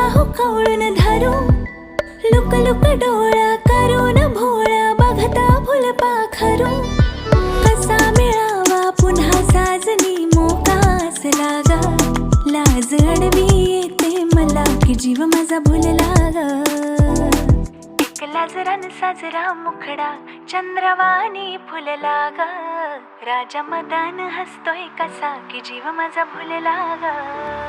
बाहू कवळून धरू, look look डोळा करून भोळा बघता फुलपाखरू. कसा मिळावा पुन्हा साजनी मोकास लागा, लाज अडवी येते मला की जीव माझा भुलला ग. एक लाजरान साजरा मुखडा चंद्रवाणी फुलला ग, राजा मदान हसतोय कसा की जीव माझा भुलला ग.